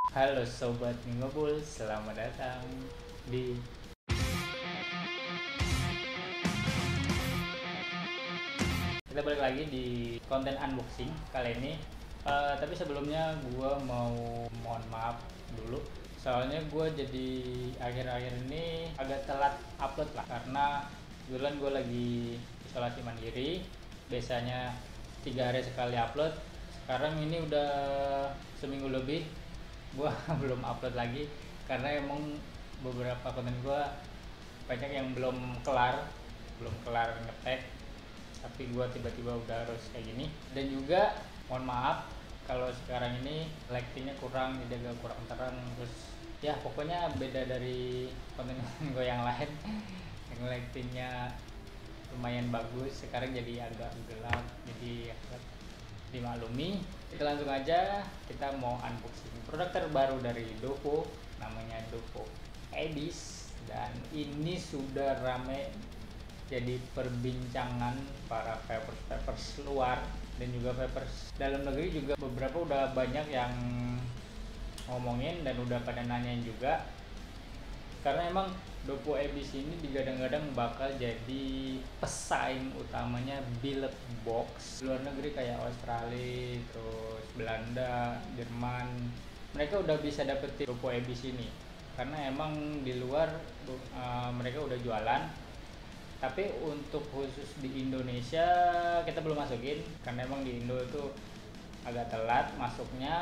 Halo Sobat Ngobul, selamat datang di kita balik lagi di konten unboxing kali ini. Tapi sebelumnya gue mau mohon maaf dulu, soalnya gue jadi akhir-akhir ini agak telat upload lah, karena kebetulan gue lagi isolasi mandiri. Biasanya 3 hari sekali upload, sekarang ini udah seminggu lebih gue belum upload lagi karena emang beberapa konten gue banyak yang belum kelar ngetek, tapi gue tiba-tiba udah harus kayak gini. Dan juga mohon maaf kalau sekarang ini lightingnya kurang, jadi agak kurang terang, terus ya pokoknya beda dari konten gue yang lain yang lightingnya lumayan bagus, sekarang jadi agak gelap, jadi agak dimaklumi. Kita langsung aja, kita mau unboxing produk terbaru dari Dovo, namanya Dovo Abyss, dan ini sudah rame jadi perbincangan para papers luar dan juga papers dalam negeri juga. Beberapa udah banyak yang ngomongin dan udah pada nanyain juga, karena emang Dovo Abyss ini digadang-gadang bakal jadi pesaing utamanya billet box luar negeri kayak Australia, terus Belanda, Jerman. Mereka udah bisa dapetin Dovo Abyss ini karena emang di luar mereka udah jualan. Tapi untuk khusus di Indonesia kita belum masukin karena emang di Indo itu agak telat masuknya,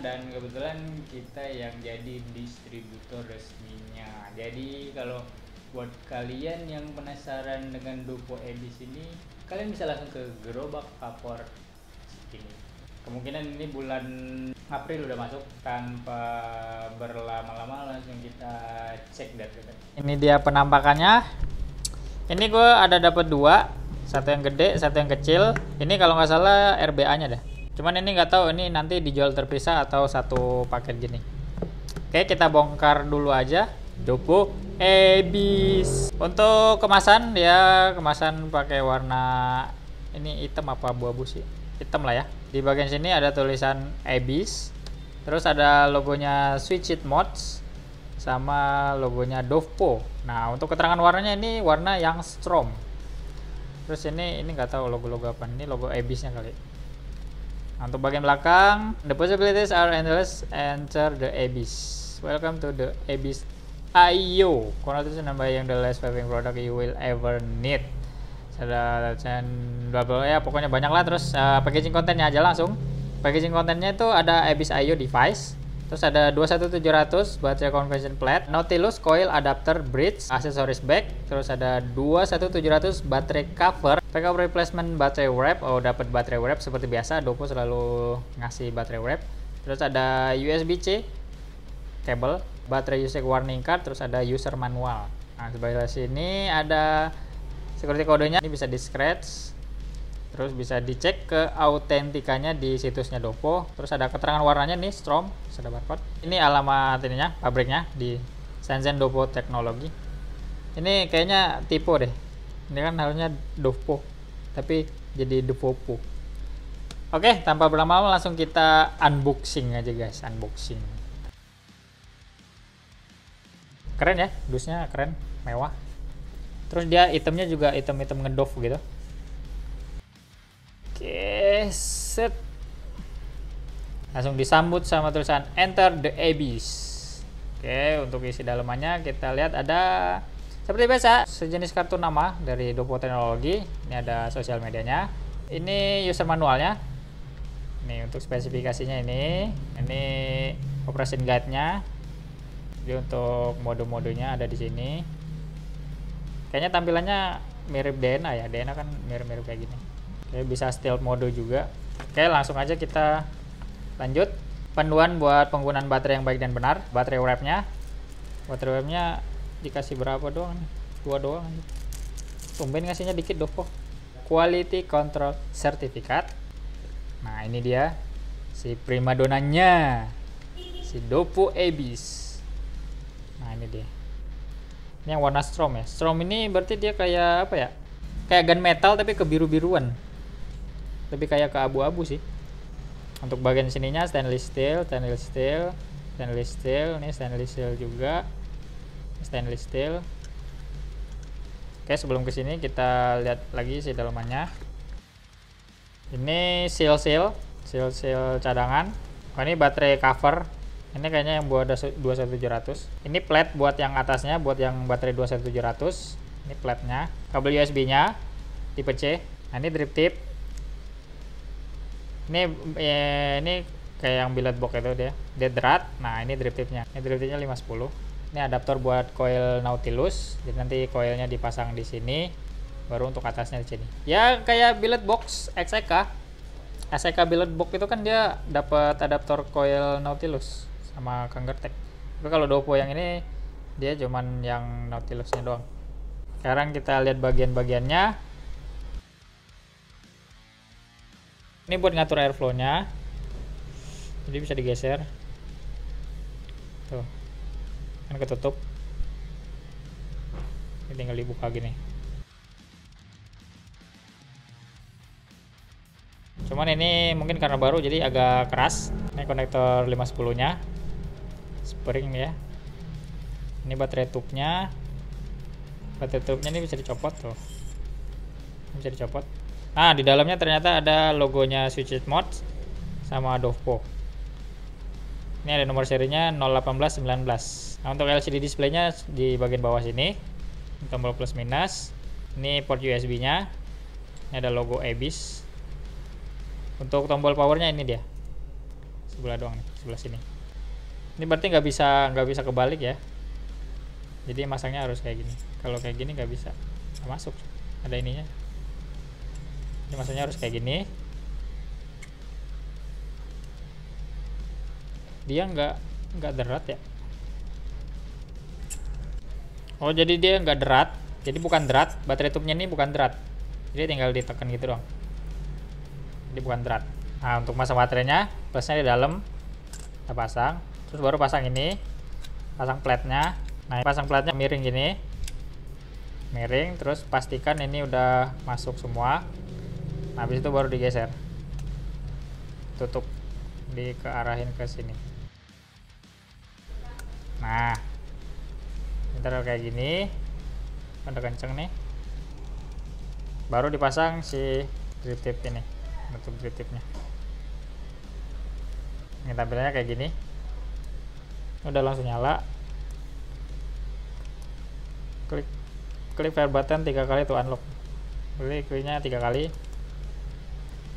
dan kebetulan kita yang jadi distributor resminya. Jadi kalau buat kalian yang penasaran dengan Dovo Abyss ini, kalian bisa langsung ke Gerobak Vapor ini. Kemungkinan ini bulan April udah masuk. Tanpa berlama-lama langsung kita cek data. Ini dia penampakannya. Ini gue ada dapat dua, satu yang gede, satu yang kecil. Ini kalau nggak salah RBA-nya dah. Cuman ini nggak tahu ini nanti dijual terpisah atau satu paket gini. Oke, kita bongkar dulu aja. Dovo Abyss. Untuk kemasan, dia kemasan pakai warna ini hitam apa abu-abu sih? Hitam lah ya. Di bagian sini ada tulisan Abyss. Terus ada logonya Switch It Mods sama logonya Dovo. Nah, untuk keterangan warnanya ini warna yang Strom. Terus ini nggak tahu logo-logo apa. Ini logo Abyss-nya kali. Nah, untuk bagian belakang, the possibilities are endless. Enter the Abyss. Welcome to the Abyss IO. Congratulations on buying the last vaping product you will ever need. Ada bla bla ya, pokoknya banyak lah. Terus packaging kontennya aja langsung. Packaging kontennya itu ada Abyss IO device. Terus ada 21700 baterai conversion plate, Nautilus coil adapter bridge, aksesoris bag. Terus ada 21700 baterai cover, backup replacement baterai wrap. Oh, dapat baterai wrap seperti biasa, Dovo selalu ngasih baterai wrap. Terus ada USB-C kabel, baterai usage warning card, terus ada user manual. Nah, sebelah sini ada security kodenya, ini bisa di scratch. Terus bisa dicek ke autentikanya di situsnya Dovo. Terus ada keterangan warnanya nih, Strom, ada barcode. Ini alamat ininya, pabriknya di Shenzhen Dovo Technology. Ini kayaknya tipe deh. Ini kan harusnya Dovo, tapi jadi Dovopo. Oke, tanpa berlama-lama langsung kita unboxing aja guys, unboxing. Keren ya, dusnya keren, mewah. Terus dia itemnya juga item-item ngedov gitu. Oke, set. Langsung disambut sama tulisan Enter the Abyss. Oke, untuk isi dalamannya kita lihat ada seperti biasa sejenis kartu nama dari Dovo Technology. Ini ada sosial medianya. Ini user manualnya. Ini untuk spesifikasinya ini. Ini operation guide-nya. Jadi untuk mode-modenya ada di sini. Kayaknya tampilannya mirip DNA ya. DNA kan mirip-mirip kayak gini. Oke, bisa stealth mode juga. Oke, langsung aja kita lanjut. Panduan buat penggunaan baterai yang baik dan benar. Baterai wrap-nya. Baterai wrap-nya dikasih berapa doang? 2 doang. Tumben ngasihnya dikit Dovo. Quality Control Certificate. Nah, ini dia si primadonanya, si Dovo Abyss. Nah, ini dia. Ini yang warna Strom ya. Strom ini berarti dia kayak apa ya? Kayak gunmetal tapi kebiru-biruan. Lebih kayak ke abu-abu sih. Untuk bagian sininya stainless steel. stainless steel, ini stainless steel juga, stainless steel. Oke, sebelum kesini kita lihat lagi si dalamannya. Ini seal cadangan. Oh, ini baterai cover. Ini kayaknya yang buat 21700. Ini plate buat yang atasnya, buat yang baterai 21700. Ini plate-nya. Kabel USB-nya tipe C. Nah, ini drip tip. Ini kayak yang billet box itu dia dead rat. Nah, ini drip tipnya. Ini drip tipnya 510. Ini adaptor buat coil Nautilus. Jadi nanti coilnya dipasang di sini, baru untuk atasnya di sini. Ya kayak billet box XEK. XEK billet box itu kan dia dapat adaptor coil Nautilus sama Kangertech. Tapi kalau Dopo yang ini dia cuman yang Nautilusnya doang. Sekarang kita lihat bagian-bagiannya. Ini buat ngatur airflow-nya. Jadi bisa digeser. Tuh. Kan ketutup. Ini tinggal dibuka gini. Cuman ini mungkin karena baru jadi agak keras. Ini konektor 510-nya. Spring ya. Ini baterai tube-nya. Baterai tube-nya ini bisa dicopot tuh. Bisa dicopot. Nah, di dalamnya ternyata ada logonya Switch Mode sama Dopo. Ini ada nomor serinya 01819. Nah, untuk LCD display-nya di bagian bawah sini. Tombol plus minus. Ini port USB-nya. Ini ada logo Abyss. Untuk tombol powernya ini dia. Sebelah doang nih, sebelah sini. Ini berarti nggak bisa kebalik ya. Jadi masangnya harus kayak gini. Kalau kayak gini nggak bisa, nggak masuk. Ada ininya. Ini masangnya harus kayak gini. Dia nggak derat ya. Oh, jadi dia nggak derat. Jadi bukan derat. Baterai tube-nya ini bukan derat. Jadi tinggal ditekan gitu doang. Jadi bukan derat. Nah, untuk masang baterainya, plusnya di dalam. Kita pasang. Terus baru pasang ini, pasang plate-nya. Nah, pasang plate-nya miring gini, miring. Terus pastikan ini udah masuk semua. Nah, habis itu baru digeser, tutup, kearahin ke sini. Nah, ntar kayak gini, udah kenceng nih. Baru dipasang si drip tip ini, nutup drip tipnya. Ini tampilannya kayak gini. Udah langsung nyala. Klik fire button 3 kali tuh unlock. Kliknya 3 kali.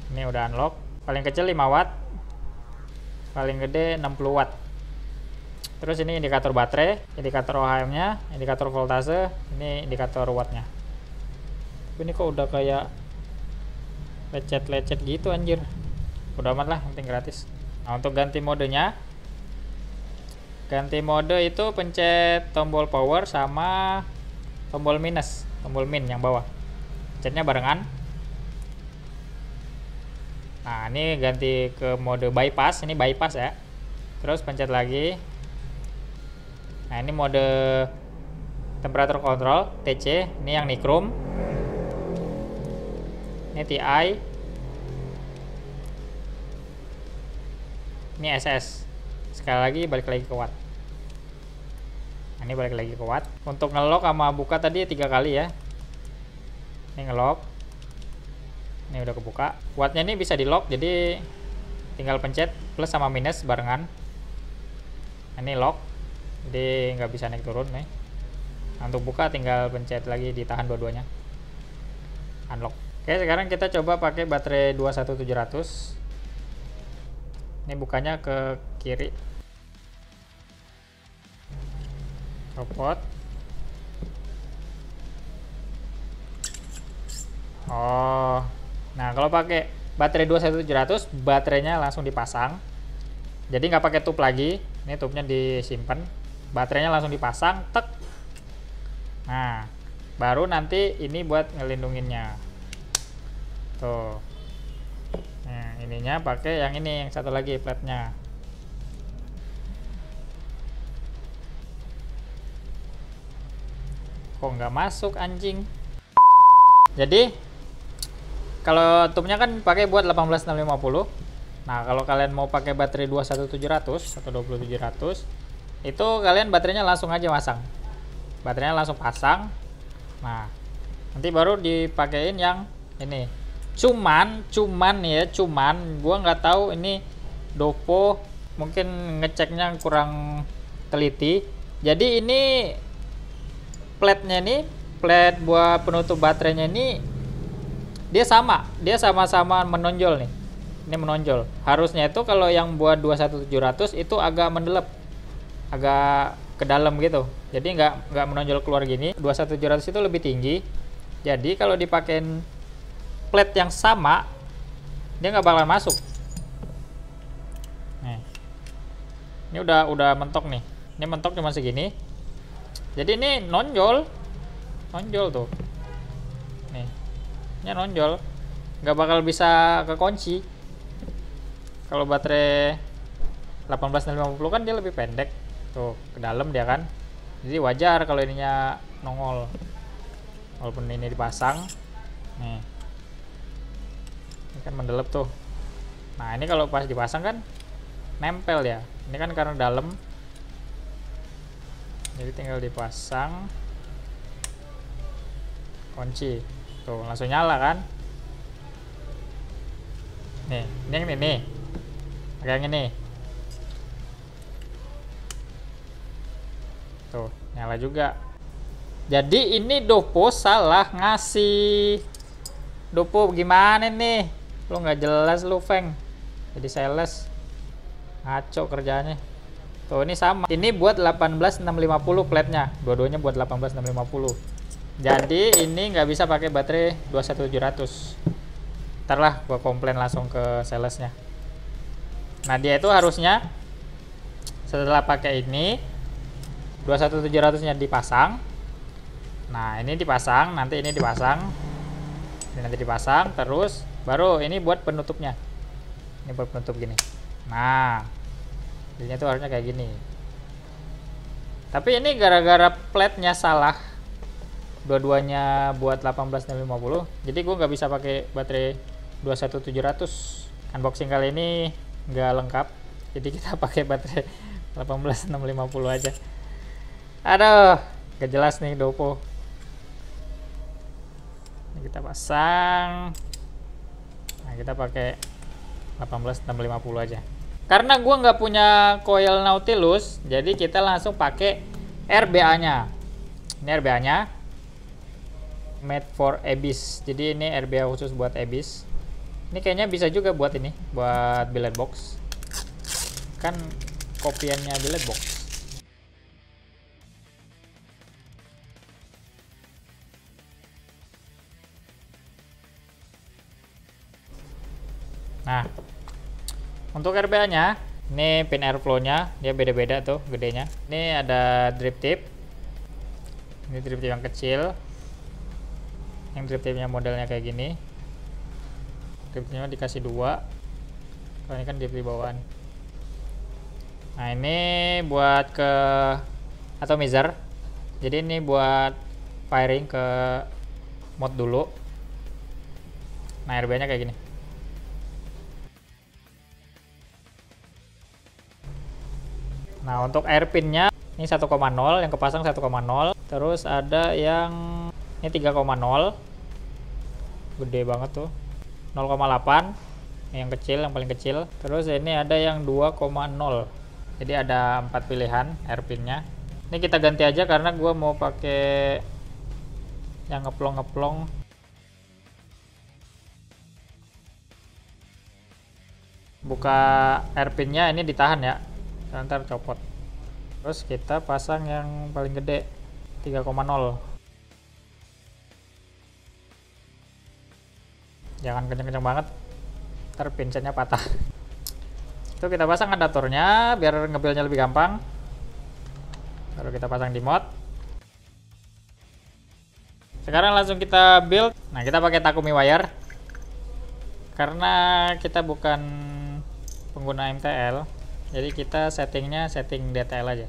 Ini udah unlock. Paling kecil 5 watt. Paling gede 60 watt. Terus ini indikator baterai, indikator OHM-nya, indikator voltase, ini indikator wattnya. Ini kok udah kayak lecet-lecet gitu anjir. Udah amat lah, penting gratis. Nah, untuk ganti modenya, ganti mode itu pencet tombol power sama tombol minus, tombol min yang bawah. Pencetnya barengan. Nah, ini ganti ke mode bypass, ini bypass ya. Terus pencet lagi. Nah, ini mode temperature control TC, ini yang nichrome. Ini TI. Ini SS. Sekali lagi balik lagi ke watt. Nah, ini balik lagi ke watt. Untuk ngelock sama buka tadi 3 kali ya. Ini ngelock. Ini udah kebuka. Wattnya ini bisa di lock, jadi tinggal pencet plus sama minus barengan. Nah, ini lock, jadi nggak bisa naik turun nih. Nah, untuk buka tinggal pencet lagi, ditahan dua-duanya. Unlock. Oke, sekarang kita coba pakai baterai 21700. Ini bukanya ke kiri. Copot. Oh. Nah, kalau pakai baterai 21700, baterainya langsung dipasang. Jadi nggak pakai tube lagi. Ini tube-nya disimpan. Baterainya langsung dipasang, tek. Nah, baru nanti ini buat ngelindunginnya. Tuh. Nah, ininya pakai yang ini, yang satu lagi plate-nya. Kok nggak masuk anjing? Jadi kalau tube-nya kan pakai buat 18650. Nah, kalau kalian mau pakai baterai 21700 atau 20700, itu kalian baterainya langsung aja masang. Baterainya langsung pasang. Nah, nanti baru dipakein yang ini. Cuman gua nggak tahu ini Dopo mungkin ngeceknya kurang teliti. Jadi ini platenya nih, plat buat penutup baterainya ini dia sama-sama menonjol nih. Ini menonjol. Harusnya itu kalau yang buat 21700 itu agak mendelep, agak ke dalam gitu. Jadi nggak menonjol keluar gini. 21700 itu lebih tinggi. Jadi kalau dipakein plat yang sama, dia nggak bakalan masuk. Nih. Ini udah mentok nih. Ini mentok cuma segini. Jadi ini nonjol tuh. Nih. Ini nonjol. Nggak bakal bisa kekunci. Kalau baterai 18650 kan dia lebih pendek. Tuh, ke dalam dia kan. Jadi wajar kalau ininya nongol. Walaupun ini dipasang. Nih. Ini kan mendelep tuh. Nah, ini kalau pas dipasang kan nempel ya. Ini kan karena dalam. Jadi tinggal dipasang. Kunci. Tuh, langsung nyala kan. Nih, ini yang ini nih. Yang ini. Tuh, nyala juga. Jadi ini Dopo salah ngasih. Dopo gimana nih? Lu nggak jelas lu, Feng. Jadi sales. Ngaco kerjanya. Tuh, ini sama. Ini buat 18650 platnya. Dua-duanya buat 18650. Jadi ini nggak bisa pakai baterai 21700. Ntar lah gua komplain langsung ke salesnya. Nah, dia itu harusnya setelah pakai ini 21700-nya dipasang. Nah, ini dipasang, nanti ini dipasang. Ini nanti dipasang terus baru ini buat penutupnya. Ini buat penutup gini. Nah, ini tuh harusnya kayak gini. Tapi ini gara-gara platnya salah. Dua-duanya buat 18650. Jadi gua nggak bisa pakai baterai 21700. Unboxing kali ini nggak lengkap. Jadi kita pakai baterai 18650 aja. Aduh, gak jelas nih Dopo. Ini kita pasang. Nah, kita pakai 18650 aja. Karena gua nggak punya coil Nautilus, jadi kita langsung pakai RBA-nya. Ini RBA-nya. Made for Abyss. Jadi ini RBA khusus buat Abyss. Ini kayaknya bisa juga buat ini, buat billet box. Kan kopiannya billet box. Nah, untuk RBA-nya, ini pin airflow-nya dia beda-beda tuh gedenya. Ini ada drip tip. Ini drip tip yang kecil. Yang drip tipnya modelnya kayak gini. Drip tipnya dikasih 2. Kalau ini kan drip tip bawaan. Nah, ini buat ke atomizer. Jadi ini buat firing ke mode dulu. Nah, RBA-nya kayak gini. Nah, untuk air pinnya ini 1,0, yang kepasang 1,0. Terus ada yang ini 3,0. Gede banget tuh. 0,8 yang kecil, yang paling kecil. Terus ini ada yang 2,0. Jadi ada 4 pilihan air pinnya. Ini kita ganti aja karena gua mau pakai yang ngeplong-ngeplong. Buka air pinnya ini ditahan ya. Ntar copot. Terus kita pasang yang paling gede 3,0. Jangan kenceng-kenceng banget, ntar pincennya patah. Itu kita pasang adaptornya biar ngebuildnya lebih gampang. Baru kita pasang di mod. Sekarang langsung kita build. Nah, kita pakai Takumi wire karena kita bukan pengguna MTL. Jadi kita settingnya setting DTL aja.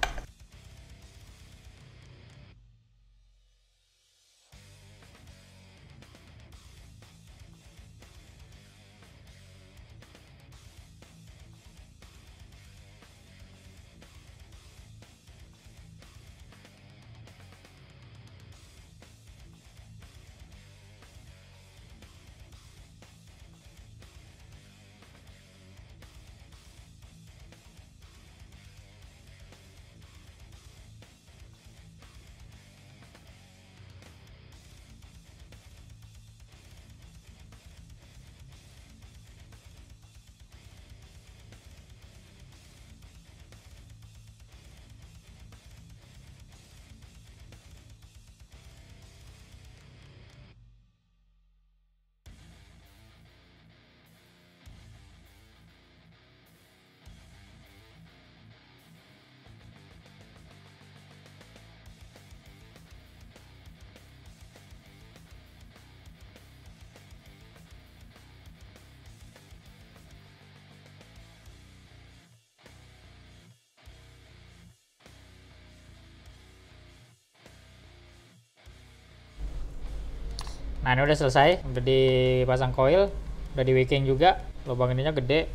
Nah ini udah selesai, udah dipasang koil, udah di wicking juga, lubang ininya gede.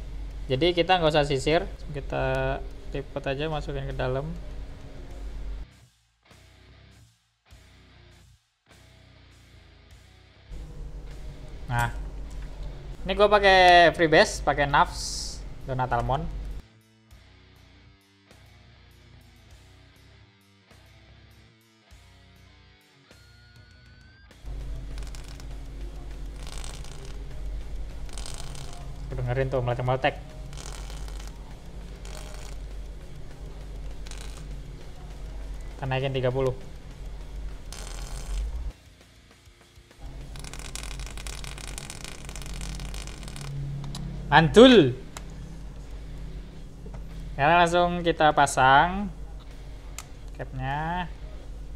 Jadi kita nggak usah sisir, kita lipet aja masukin ke dalam. Nah, ini gue pakai freebase, pakai nafs Donat Almond. Dengerin tuh meletek-meletek. Kita naikin 30. Mantul. Sekarang langsung kita pasang capnya.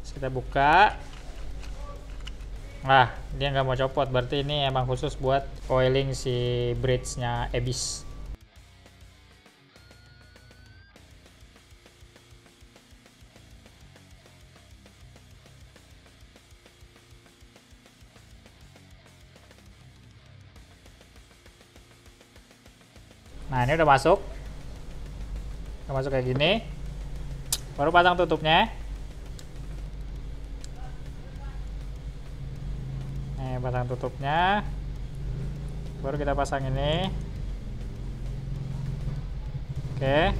Kita buka. Nah, dia nggak mau copot, berarti ini emang khusus buat coiling si bridge-nya Abyss. Nah, ini udah masuk. Udah masuk kayak gini. Baru pasang tutupnya. Pasang tutupnya, baru kita pasang ini. Oke,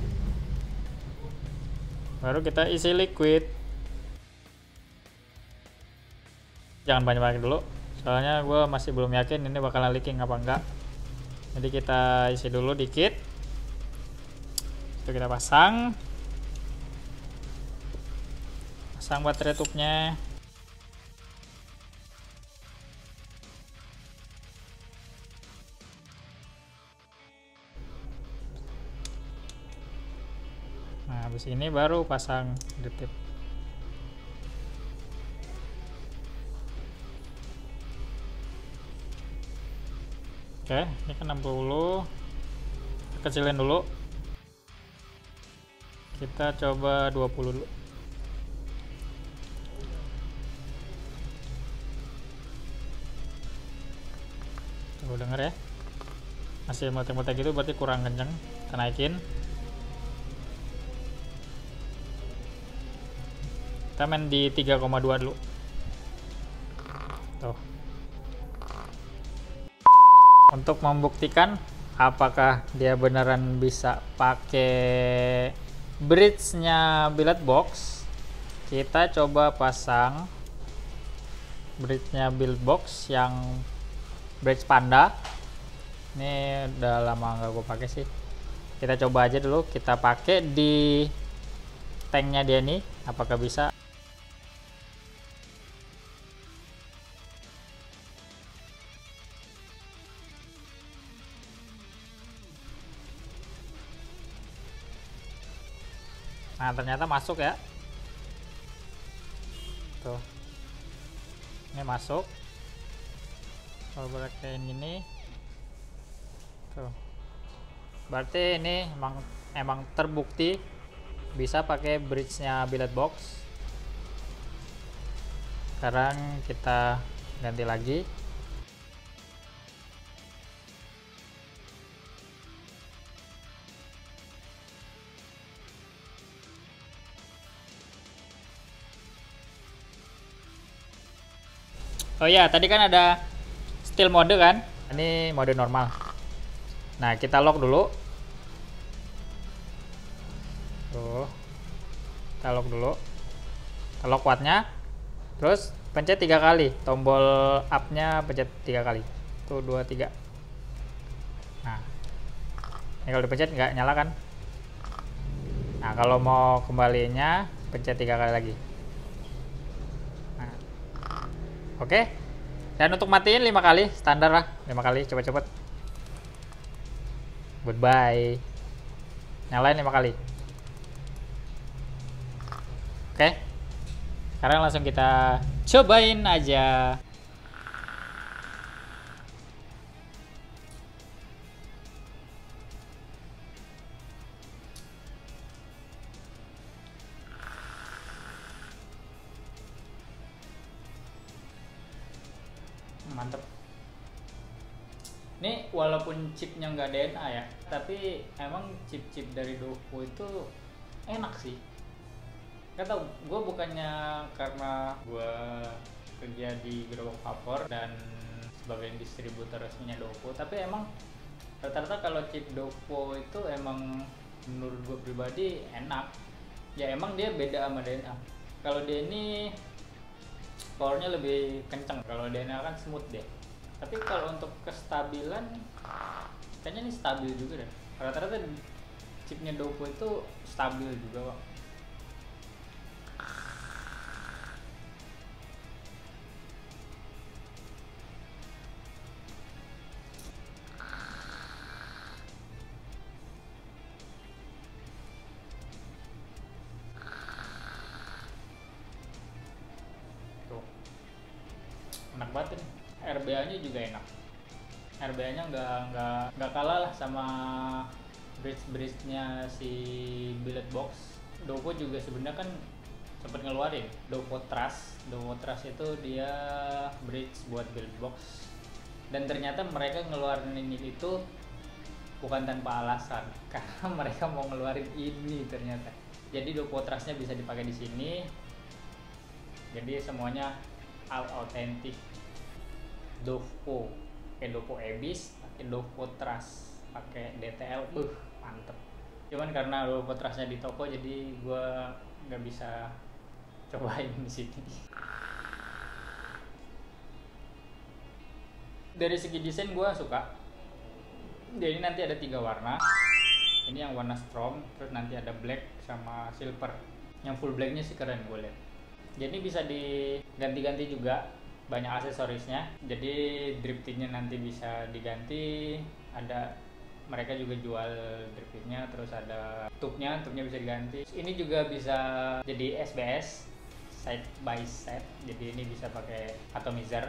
baru kita isi liquid. Jangan banyak-banyak dulu, soalnya gue masih belum yakin ini bakalan leaking apa enggak. Jadi kita isi dulu dikit, itu kita pasang baterai tubnya. Nah, habis ini baru pasang drip tip. Oke, ini kan 60. Kita kecilin dulu. Kita coba 20 dulu. Coba denger ya. Masih meletek-meletek gitu berarti kurang kenceng. Kita naikin. Kita main di 3,2 dulu. Tuh. Untuk membuktikan apakah dia beneran bisa pakai bridge-nya billet box, kita coba pasang bridge-nya billet box yang bridge panda. Ini udah lama nggak gue pakai sih. Kita coba aja dulu, kita pakai di tanknya dia nih, apakah bisa. Nah, ternyata masuk ya. Tuh. Ini masuk. Kalau kayak gini. Tuh. Berarti ini emang terbukti bisa pakai bridge-nya billet box. Sekarang kita ganti lagi. Oh ya, tadi kan ada steel mode kan? Ini mode normal. Nah, kita lock dulu. Tuh. Kita lock dulu. Kita lock wattnya. Terus pencet 3 kali. Tombol up-nya pencet 3 kali. Tuh, 2, 3. Nah. Ini kalau dipencet nggak nyala kan? Nah, kalau mau kembalinya pencet 3 kali lagi. Oke. Dan untuk matiin 5 kali, standar lah. 5 kali, cepet-cepet. Goodbye. Nyalain 5 kali. Oke. Sekarang langsung kita cobain aja. mantep. Ini walaupun chipnya nggak DNA ya, tapi emang chip-chip dari Dovo itu enak sih. Gak tau, gue bukannya karena gue kerja di gerobak vapor dan sebagai distributor resminya Dovo, tapi emang rata-rata kalau chip Dovo itu emang menurut gue pribadi enak. Ya emang dia beda sama DNA. Kalau dia ini powernya lebih kenceng, kalau DNA kan smooth deh. Tapi kalau untuk kestabilan kayaknya ini stabil juga deh. Rata-rata chipnya Dovo itu stabil juga, Pak. Tuh. Enak banget nih. RBA-nya juga enak. RBA-nya nggak kalah lah sama bridge-nya si billet box. Dovo juga sebenarnya kan sempat ngeluarin Dovo Trust. Dovo Trust itu dia bridge buat billet box. Dan ternyata mereka ngeluarin ini itu bukan tanpa alasan, karena mereka mau ngeluarin ini ternyata. Jadi Dovo Trust-nya bisa dipakai di sini. Jadi semuanya all authentic. Dovo, pakai Dovo Abyss, pakai Dovo Trust, pakai DTL, mantep. Cuman karena Dovo Trust-nya di toko, jadi gue nggak bisa cobain di sini. Dari segi desain gue suka. Jadi nanti ada 3 warna. Ini yang warna strong, terus nanti ada black sama silver. Yang full blacknya sih keren gue lihat. Jadi bisa diganti-ganti juga. Banyak aksesorisnya, jadi driftingnya nanti bisa diganti. Ada, mereka juga jual driftingnya, terus ada tubnya bisa diganti. Ini juga bisa jadi SBS, side by side, jadi ini bisa pakai atomizer.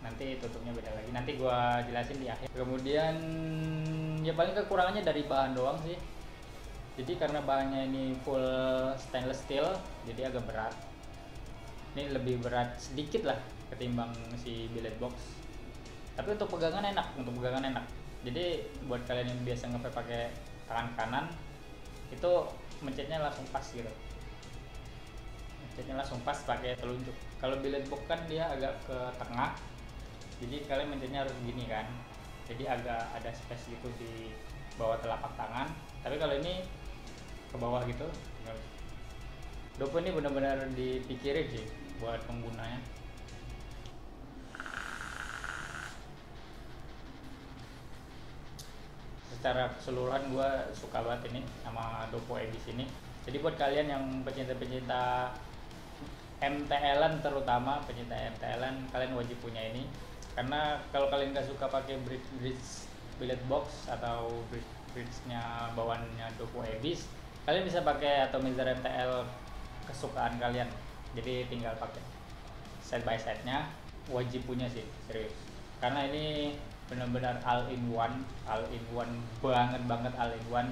Nanti tutupnya beda lagi, nanti gua jelasin di akhir. Kemudian ya paling kekurangannya dari bahan doang sih. Jadi karena bahannya ini full stainless steel, jadi agak berat. Ini lebih berat sedikit lah ketimbang si billet box. Tapi untuk pegangan enak, Jadi buat kalian yang biasa ngepe pakai tangan kanan, itu mencetnya langsung pas gitu. Mencetnya langsung pas pakai telunjuk. Kalau billet box kan dia agak ke tengah, jadi kalian mencetnya harus gini kan. Jadi agak ada space gitu di bawah telapak tangan. Tapi kalau ini ke bawah gitu. Dovo ini benar-benar dipikirin sih buat penggunanya. Secara keseluruhan gue suka banget ini sama Dovo Abyss ini. Jadi buat kalian yang pecinta-pecinta MTL-an, terutama pecinta MTL-an, kalian wajib punya ini. Karena kalau kalian gak suka pakai bridge billet box atau bridge-nya bawaannya Dovo Abyss, kalian bisa pakai atomizer MTL kesukaan kalian. Jadi tinggal pakai side by side-nya, wajib punya sih, serius. Karena ini benar-benar all in one banget all in one.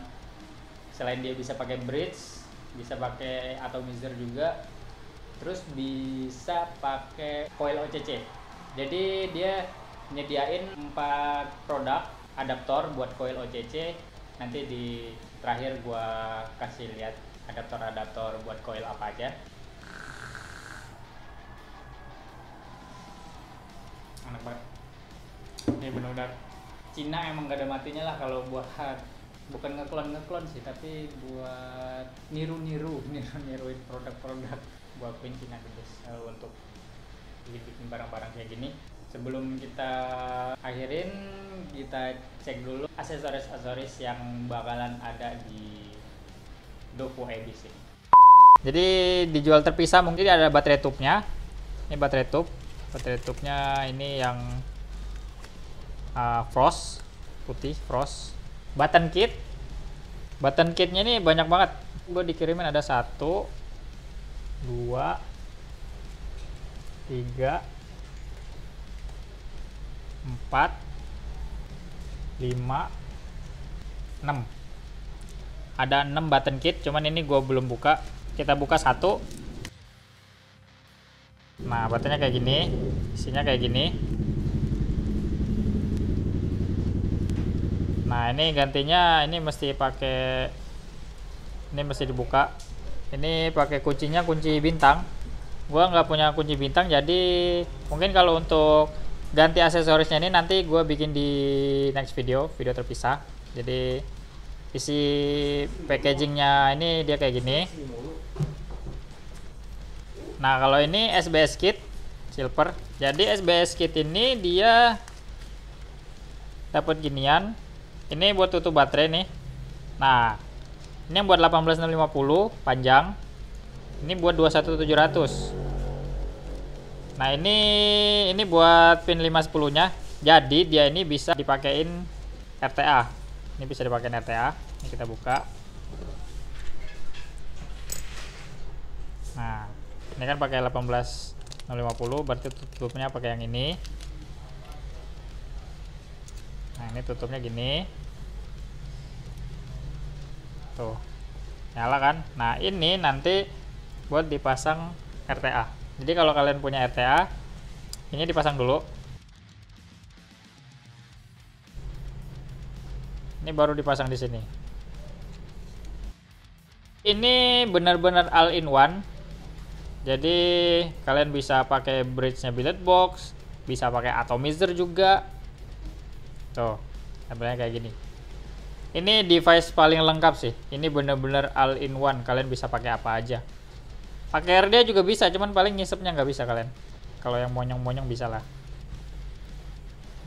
Selain dia bisa pakai bridge, bisa pakai atomizer juga, terus bisa pakai coil OCC. Jadi dia nyediain 4 produk adaptor buat coil OCC. Nanti di terakhir gua kasih lihat adaptor buat coil apa aja. Enak banget. Ini benar-benar Cina emang gak ada matinya lah kalau buat, bukan ngeklon sih, tapi buat niruin produk-produk buat Cina guys, untuk bikin barang-barang kayak gini. Sebelum kita akhirin, kita cek dulu aksesoris yang bakalan ada di Dovo Abyss ini. Jadi dijual terpisah, mungkin ada baterai tubnya. Ini baterai tubnya ini yang frost putih, frost. Button kitnya ini banyak banget. Gue dikirimin ada 1, 2, 3, 4, 5, 6. Ada 6 button kit, cuman ini gue belum buka. Kita buka 1. Nah, baterainya kayak gini, isinya kayak gini. Nah ini gantinya, ini mesti pakai, ini mesti dibuka. Ini pakai kuncinya kunci bintang. Gua nggak punya kunci bintang, jadi mungkin kalau untuk ganti aksesorisnya ini nanti gue bikin di next video terpisah. Jadi isi packagingnya ini dia kayak gini. Nah kalau ini SBS kit silver, jadi SBS kit ini dia dapat ginian. Ini buat tutup baterai nih. Nah ini yang buat 18650 panjang, ini buat 21700. Nah ini buat pin 510 nya, jadi dia ini bisa dipakein RTA. Ini bisa dipakein RTA. Ini kita buka. Nah ini kan pakai 18650, berarti tutupnya pakai yang ini. Nah ini tutupnya gini tuh, nyala kan. Nah ini nanti buat dipasang RTA. Jadi kalau kalian punya RTA, ini dipasang dulu. Ini baru dipasang di sini. Ini benar-benar all in one. Jadi kalian bisa pakai bridge-nya billet box, bisa pakai atomizer juga. Tuh, tampilnya kayak gini. Ini device paling lengkap sih. Ini benar-benar all in one. Kalian bisa pakai apa aja. Pakai RD juga bisa, cuman paling ngisepnya nggak bisa kalian. Kalau yang monyong-monyong bisa lah.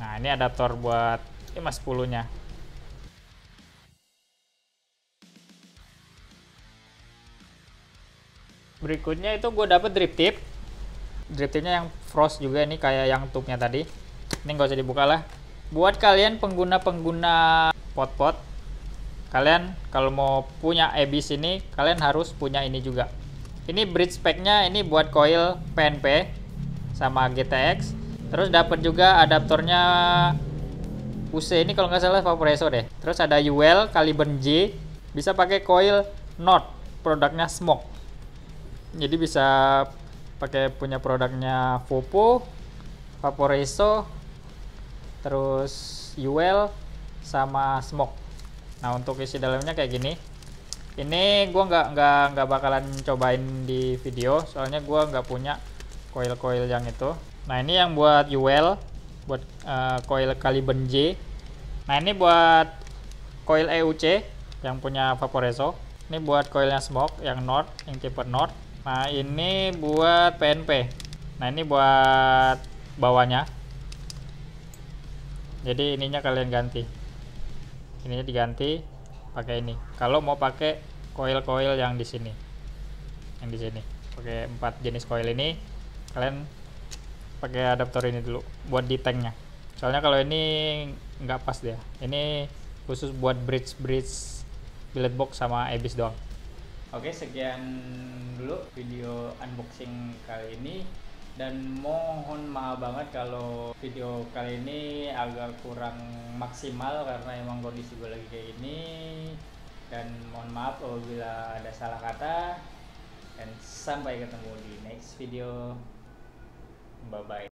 Nah ini adaptor buat 510-nya. Berikutnya itu gue dapet drip tip. Drip tipnya yang frost juga, ini kayak yang tube-nya tadi. Ini nggak usah dibuka lah. Buat kalian pengguna pot-pot, kalian kalau mau punya EBIS ini, kalian harus punya ini juga. Ini bridge pack-nya ini buat coil PNP sama GTX. Terus dapat juga adaptornya UC, ini kalau nggak salah Vaporeso deh. Terus ada UL kaliber J, bisa pakai coil Nord, produknya Smoke. Jadi bisa pakai punya produknya Vopo, Vaporeso, terus UL sama Smoke. Nah untuk isi dalamnya kayak gini. Ini gua nggak bakalan cobain di video, soalnya gua nggak punya coil yang itu. Nah ini yang buat UL, buat coil kaliber J. Nah ini buat coil EUC yang punya Vaporeso. Ini buat coilnya Smoke yang Nord, yang tipe Nord. Nah ini buat PNP. Nah ini buat bawahnya. Jadi ininya kalian ganti. Ininya diganti pakai ini. Kalau mau pakai coil yang di sini. Yang di sini. Pakai 4 jenis coil ini, kalian pakai adaptor ini dulu buat di tanknya. Soalnya kalau ini nggak pas dia. Ini khusus buat bridge billet box sama EBIS doang. Oke, sekian dulu video unboxing kali ini, dan mohon maaf banget kalau video kali ini agak kurang maksimal karena emang kondisi gue lagi kayak gini, dan mohon maaf apabila ada salah kata, dan sampai ketemu di next video. Bye bye.